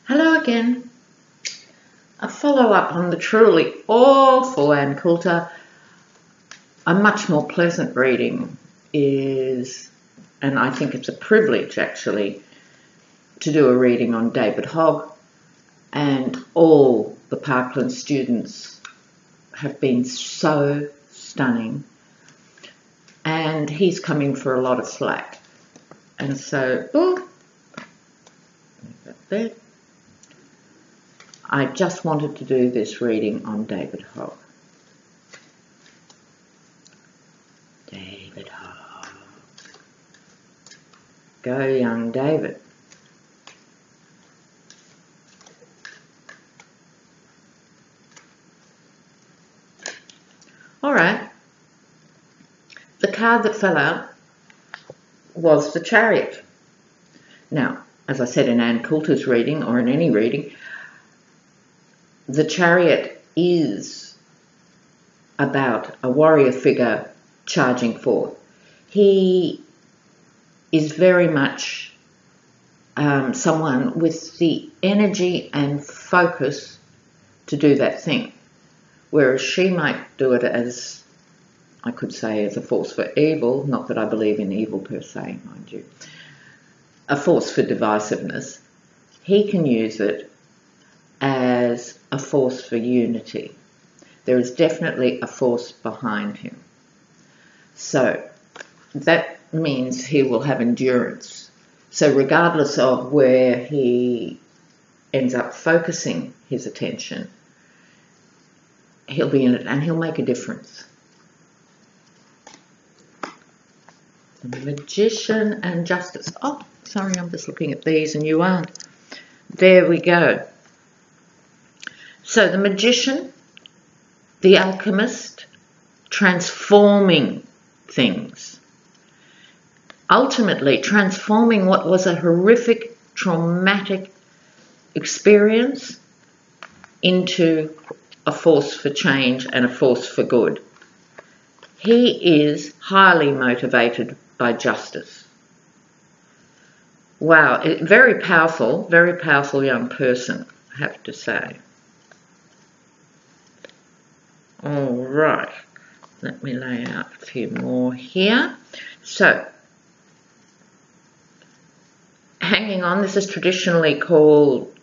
Hello again. A follow-up on the truly awful Ann Coulter. A much more pleasant reading is, and I think it's a privilege actually, to do a reading on David Hogg, and all the Parkland students have been so stunning, and he's coming for a lot of slack. And so, there. I just wanted to do this reading on David Hogg. David Hogg. Go young David. All right. The card that fell out was the Chariot. Now, as I said in Ann Coulter's reading, or in any reading, the Chariot is about a warrior figure charging forth. He is very much someone with the energy and focus to do that thing, whereas she might do it as, I could say, as a force for evil, not that I believe in evil per se, mind you, a force for divisiveness. He can use it as a force for unity. There is definitely a force behind him. So that means he will have endurance. So regardless of where he ends up focusing his attention, he'll be in it and he'll make a difference. The Magician and Justice. Oh, sorry, I'm just looking at these and you aren't. There we go. So the Magician, the Alchemist, transforming things. Ultimately transforming what was a horrific, traumatic experience into a force for change and a force for good. He is highly motivated by justice. Wow, very powerful young person, I have to say. All right, let me lay out a few more here. So, hanging on, this is traditionally called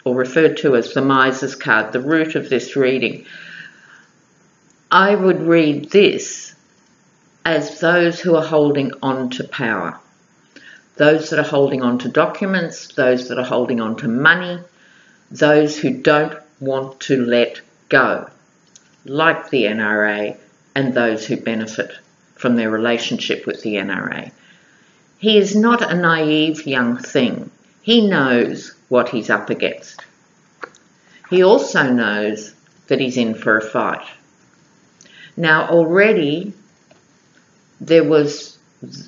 or referred to as the Miser's card, the root of this reading. I would read this as those who are holding on to power, those that are holding on to documents, those that are holding on to money, those who don't want to let go, like the NRA and those who benefit from their relationship with the NRA. He is not a naive young thing. He knows what he's up against. He also knows that he's in for a fight. Now already there was,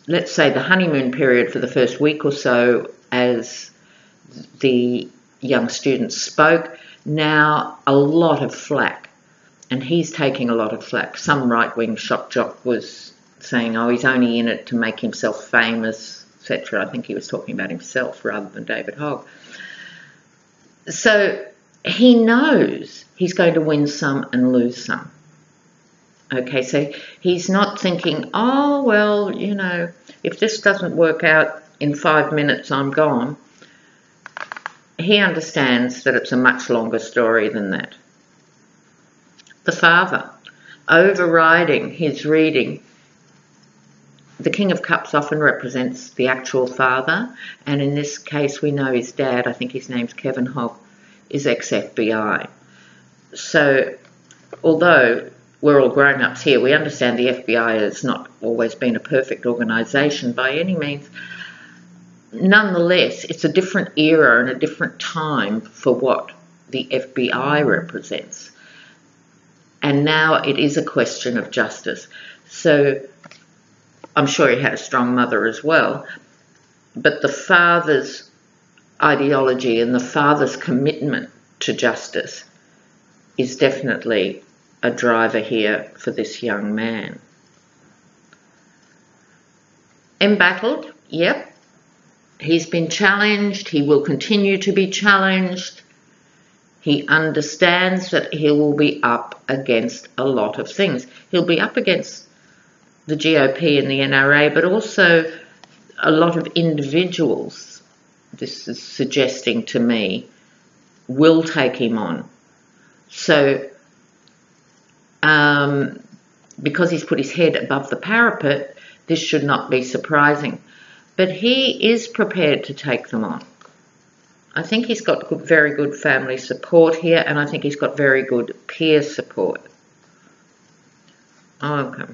let's say, the honeymoon period for the first week or so as the young students spoke. Now a lot of flack. And he's taking a lot of flack. Some right-wing shock jock was saying, oh, he's only in it to make himself famous, etc. I think he was talking about himself rather than David Hogg. So he knows he's going to win some and lose some. Okay, so he's not thinking, oh, well, you know, if this doesn't work out in 5 minutes, I'm gone. He understands that it's a much longer story than that. The Father, overriding his reading. The King of Cups often represents the actual father, and in this case we know his dad, I think his name's Kevin Hogg, is ex-FBI. So although we're all grown-ups here, we understand the FBI has not always been a perfect organisation by any means. Nonetheless, it's a different era and a different time for what the FBI represents. And now it is a question of justice. So I'm sure he had a strong mother as well. But the father's ideology and the father's commitment to justice is definitely a driver here for this young man. Embattled, yep. He's been challenged. He will continue to be challenged. He understands that he will be up against a lot of things. He'll be up against the GOP and the NRA, but also a lot of individuals, this is suggesting to me, will take him on. So, because he's put his head above the parapet, this should not be surprising. But he is prepared to take them on. I think he's got very good family support here, and I think he's got very good peer support. Okay.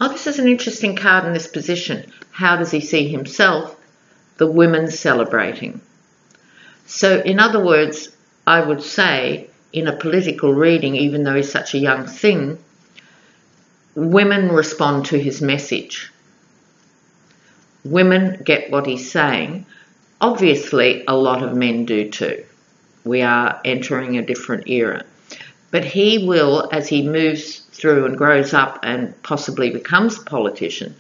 Oh, this is an interesting card in this position. How does he see himself? The women celebrating. So, in other words, I would say, in a political reading, even though he's such a young thing, women respond to his message. Women get what he's saying. Obviously, a lot of men do too. We are entering a different era. But he will, as he moves through and grows up and possibly becomes a politician,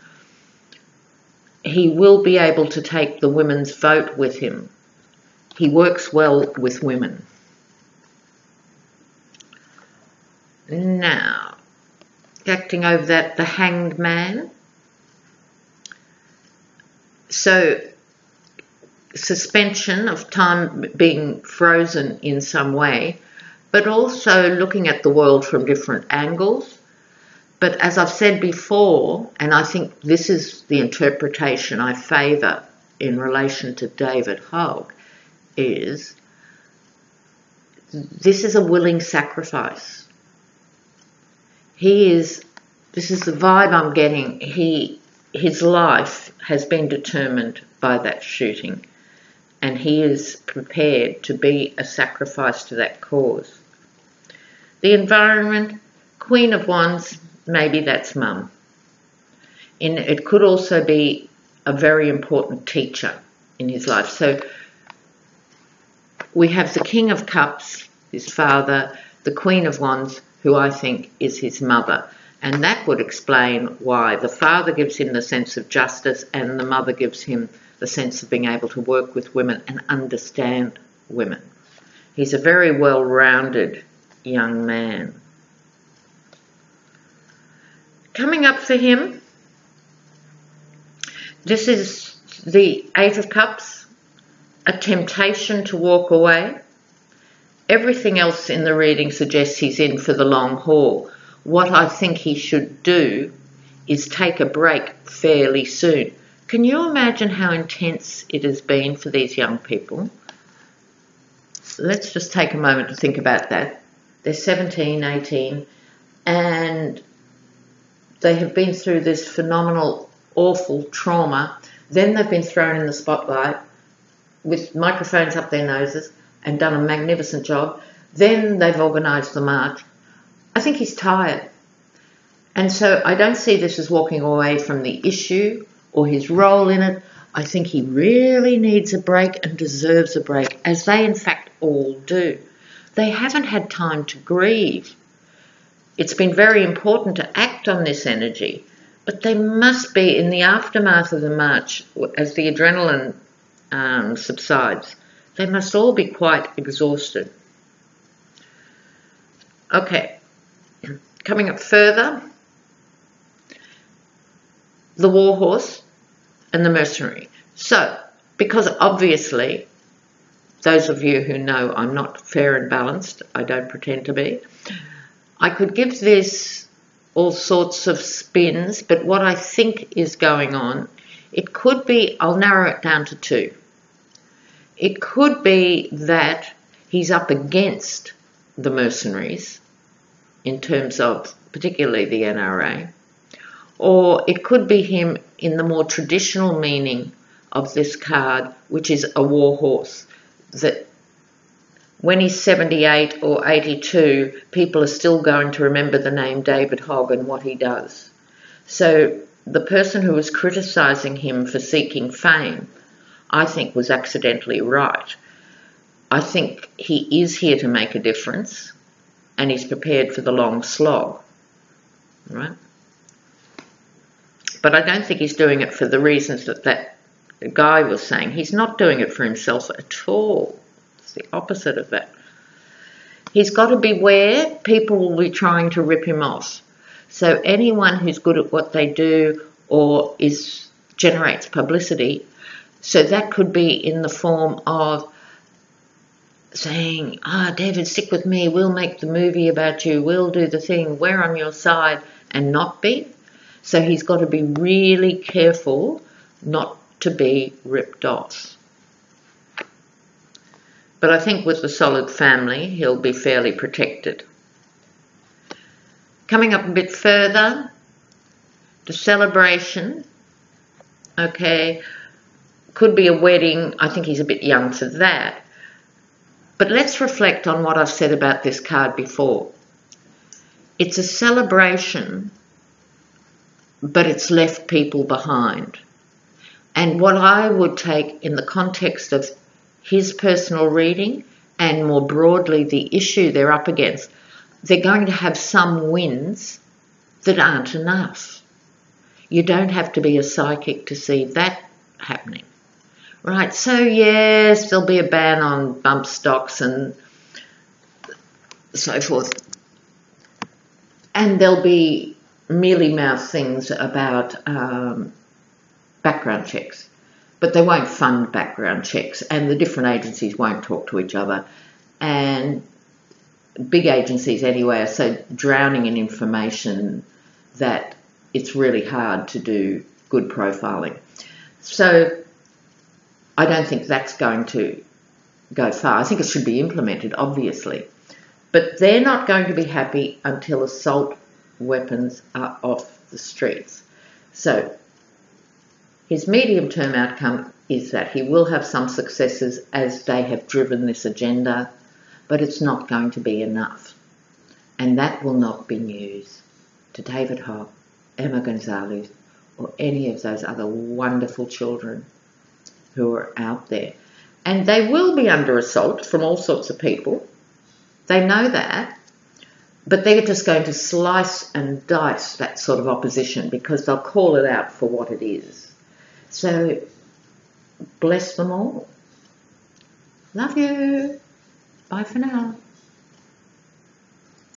he will be able to take the women's vote with him. He works well with women. Now, acting over that, the Hanged Man. So, suspension of time, being frozen in some way, but also looking at the world from different angles. But as I've said before, and I think this is the interpretation I favour in relation to David Hogg, is this is a willing sacrifice. This is the vibe I'm getting. His life has been determined by that shooting, and he is prepared to be a sacrifice to that cause. The environment, Queen of Wands, maybe that's Mum. It could also be a very important teacher in his life. So we have the King of Cups, his father, the Queen of Wands, who I think is his mother. And that would explain why the father gives him the sense of justice and the mother gives him the sense of being able to work with women and understand women. He's a very well-rounded young man. Coming up for him, this is the Eight of Cups, a temptation to walk away. Everything else in the reading suggests he's in for the long haul. What I think he should do is take a break fairly soon. Can you imagine how intense it has been for these young people? Let's just take a moment to think about that. They're 17, 18, and they have been through this phenomenal, awful trauma. Then they've been thrown in the spotlight with microphones up their noses and done a magnificent job. Then they've organised the march. I think he's tired. And so I don't see this as walking away from the issue or his role in it. I think he really needs a break and deserves a break, as they in fact all do. They haven't had time to grieve. It's been very important to act on this energy, but they must be, in the aftermath of the march, as the adrenaline subsides, they must all be quite exhausted. Okay, coming up further, the war horse and the mercenary. So, because obviously, those of you who know I'm not fair and balanced, I don't pretend to be, I could give this all sorts of spins, but what I think is going on, it could be, I'll narrow it down to two. It could be that he's up against the mercenaries, in terms of particularly the NRA, or it could be him in the more traditional meaning of this card, which is a war horse, that when he's 78 or 82, people are still going to remember the name David Hogg and what he does. So the person who was criticising him for seeking fame, I think, was accidentally right. I think he is here to make a difference, and he's prepared for the long slog, right? But I don't think he's doing it for the reasons that the guy was saying, he's not doing it for himself at all. It's the opposite of that. He's got to beware, people will be trying to rip him off. So anyone who's good at what they do or generates publicity, so that could be in the form of saying, David, stick with me, we'll make the movie about you, we'll do the thing, we're on your side, and not be. So he's got to be really careful not to be ripped off. But I think with the solid family, he'll be fairly protected. Coming up a bit further, the celebration, okay, could be a wedding. I think he's a bit young for that. But let's reflect on what I've said about this card before. It's a celebration, but it's left people behind. And what I would take in the context of his personal reading and more broadly the issue they're up against, they're going to have some wins that aren't enough. You don't have to be a psychic to see that happening. Right, so yes, there'll be a ban on bump stocks and so forth. And there'll be mealy-mouthed things about background checks. But they won't fund background checks, and the different agencies won't talk to each other. And big agencies anyway are so drowning in information that it's really hard to do good profiling. So I don't think that's going to go far. I think it should be implemented, obviously. But they're not going to be happy until assault weapons are off the streets. So his medium-term outcome is that he will have some successes as they have driven this agenda, but it's not going to be enough. And that will not be news to David Hogg, Emma Gonzalez, or any of those other wonderful children who are out there. And they will be under assault from all sorts of people. They know that. But they're just going to slice and dice that sort of opposition because they'll call it out for what it is. So, bless them all. Love you. Bye for now.